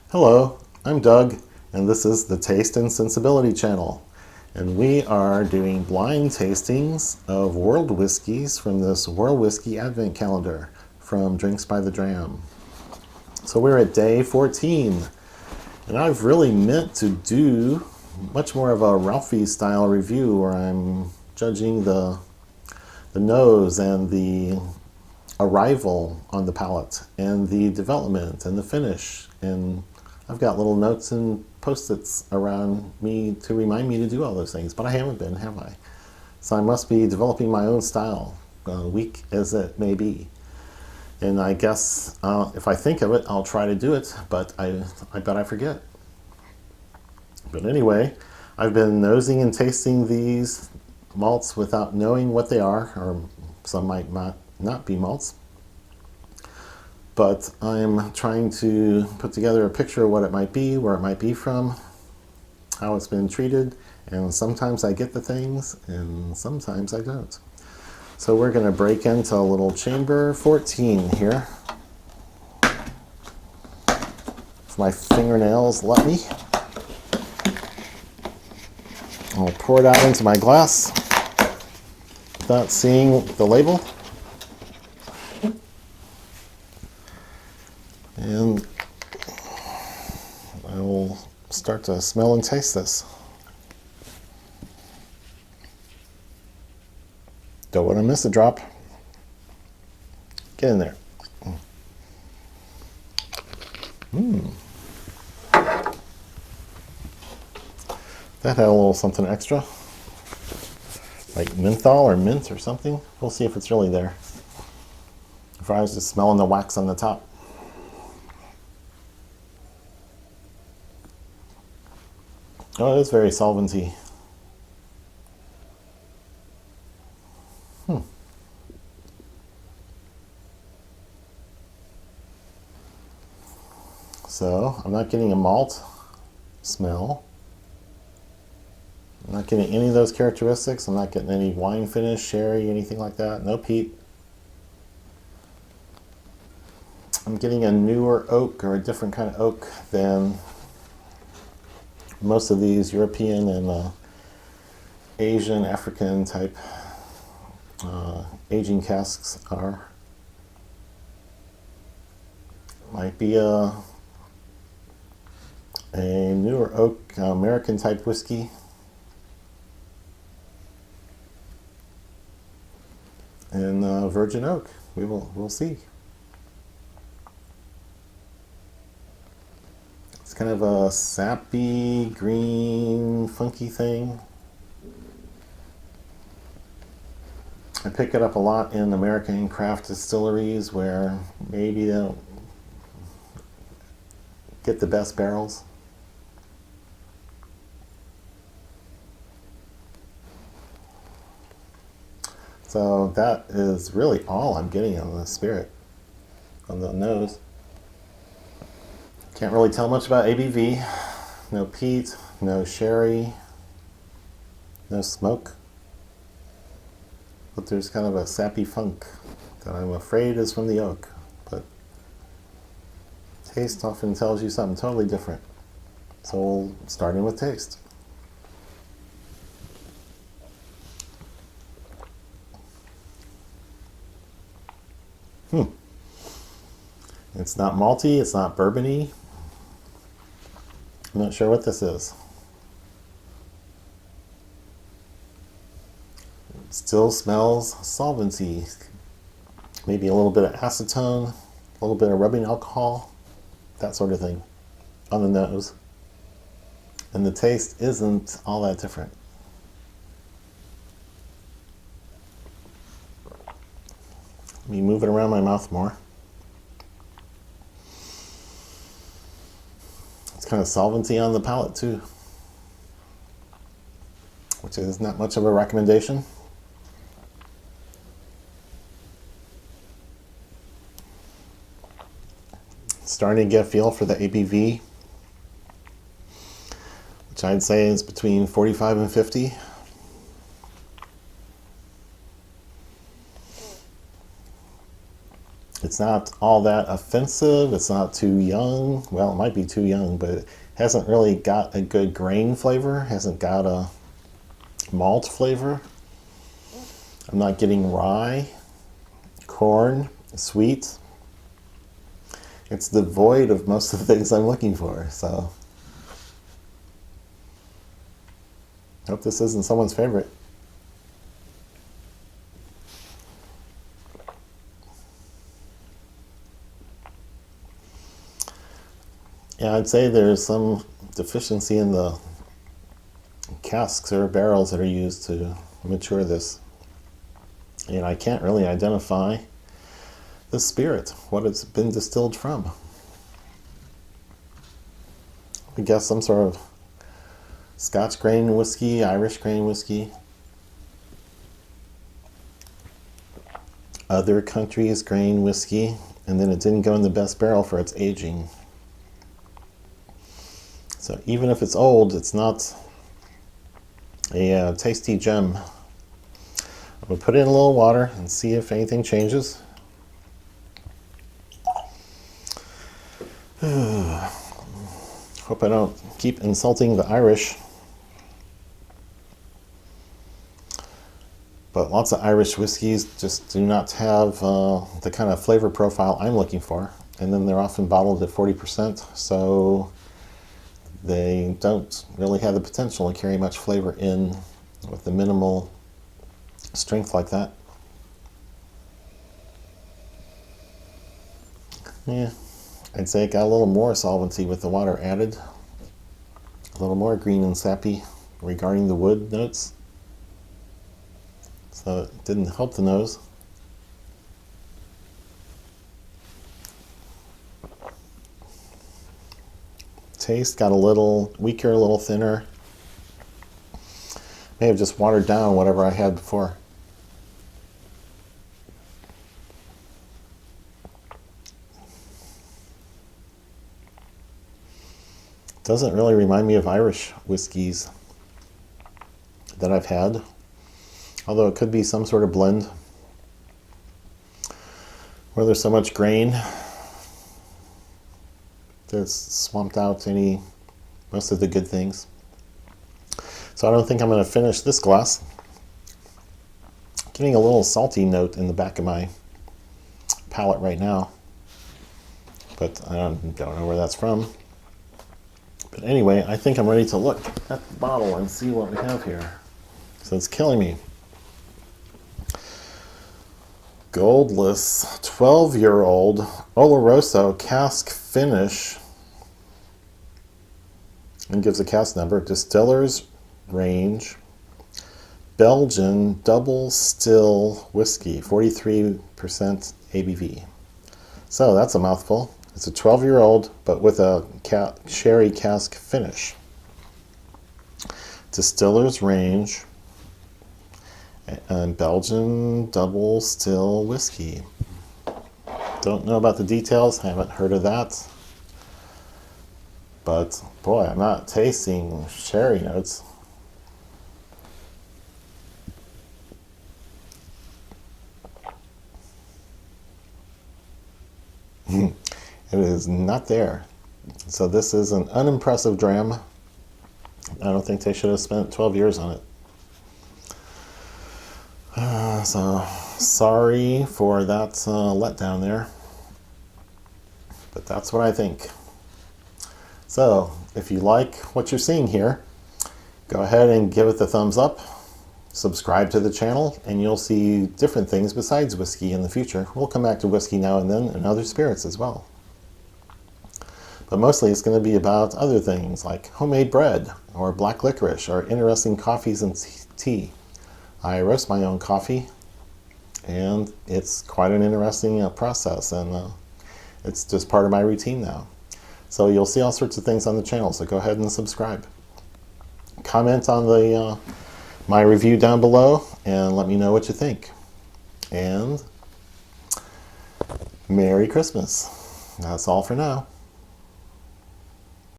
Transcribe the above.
Hello, I'm Doug, and this is the Taste and Sensibility channel. And we are doing blind tastings of world whiskeys from this World Whiskey Advent Calendar from Drinks by the Dram. So we're at day 14, and I've really meant to do much more of a Ralphie style review where I'm judging the nose and the arrival on the palate and the development and the finish, and I've got little notes and post-its around me to remind me to do all those things, but I haven't been, have I? So I must be developing my own style, weak as it may be. And I guess if I think of it, I'll try to do it, but I bet I forget. But anyway, I've been nosing and tasting these malts without knowing what they are, or some might not be malts. But I'm trying to put together a picture of what it might be, where it might be from, how it's been treated, and sometimes I get the things, and sometimes I don't. So we're going to break into a little chamber 14 here. If my fingernails let me. I'll pour it out into my glass without seeing the label. And I will start to smell and taste this. Don't want to miss a drop. Get in there. That had a little something extra, like menthol or mint or something. We'll see if it's really there. If I was just smelling the wax on the top. Oh, it is very solventy. So, I'm not getting a malt smell. I'm not getting any of those characteristics. I'm not getting any wine finish, sherry, anything like that. No peat. I'm getting a newer oak, or a different kind of oak than most of these European and Asian, African type aging casks are. Might be a newer oak American type whiskey. And virgin oak. We'll see. It's kind of a sappy, green, funky thing. I pick it up a lot in American craft distilleries where maybe they don't get the best barrels. So that is really all I'm getting on the spirit, on the nose. Can't really tell much about ABV. No peat, no sherry, no smoke. But there's kind of a sappy funk that I'm afraid is from the oak. But taste often tells you something totally different. So starting with taste. It's not malty, it's not bourbony. I'm not sure what this is. It still smells solvency. Maybe a little bit of acetone, a little bit of rubbing alcohol, that sort of thing on the nose. And the taste isn't all that different. Let me move it around my mouth more. It's kind of solvency on the palate too, which is not much of a recommendation. Starting to get a feel for the ABV, which I'd say is between 45 and 50. It's not all that offensive. It's not too young. Well, it might be too young, but it hasn't really got a good grain flavor. Hasn't got a malt flavor. I'm not getting rye, corn, sweet. It's devoid of most of the things I'm looking for. So, hope this isn't someone's favorite. Yeah, I'd say there's some deficiency in the casks or barrels that are used to mature this. And I can't really identify the spirit, what it's been distilled from. I guess some sort of Scotch grain whiskey, Irish grain whiskey. Other countries' grain whiskey, and then it didn't go in the best barrel for its aging. So even if it's old, it's not a tasty gem. I'm going to put it in a little water and see if anything changes. Hope I don't keep insulting the Irish. But lots of Irish whiskeys just do not have the kind of flavor profile I'm looking for. And then they're often bottled at 40%, so they don't really have the potential to carry much flavor in with the minimal strength like that. Yeah, I'd say it got a little more solvency with the water added. A little more green and sappy regarding the wood notes. So it didn't help the nose. Taste got a little weaker, a little thinner. May have just watered down whatever I had before. Doesn't really remind me of Irish whiskeys that I've had, although it could be some sort of blend where there's so much grain that's swamped out most of the good things. So I don't think I'm going to finish this glass. Getting a little salty note in the back of my palate right now, but I don't know where that's from. But anyway, I think I'm ready to look at the bottle and see what we have here. So it's killing me. Goldlys 12-year-old Oloroso Cask finish, and gives a cask number. Distiller's range, Belgian double still whiskey, 43% ABV. So that's a mouthful. It's a 12-year-old, but with a sherry cask finish. Distiller's range and Belgian double still whiskey. Don't know about the details. Haven't heard of that. But boy, I'm not tasting sherry notes. It is not there. So this is an unimpressive dram. I don't think they should have spent 12 years on it. So sorry for that letdown there. But that's what I think. So if you like what you're seeing here, go ahead and give it the thumbs up. Subscribe to the channel, and you'll see different things besides whiskey in the future. We'll come back to whiskey now and then, and other spirits as well. But mostly it's going to be about other things like homemade bread, or black licorice, or interesting coffees and tea. I roast my own coffee, and it's quite an interesting process, and it's just part of my routine now. So you'll see all sorts of things on the channel, so go ahead and subscribe. Comment on the my review down below, and let me know what you think. And Merry Christmas. That's all for now.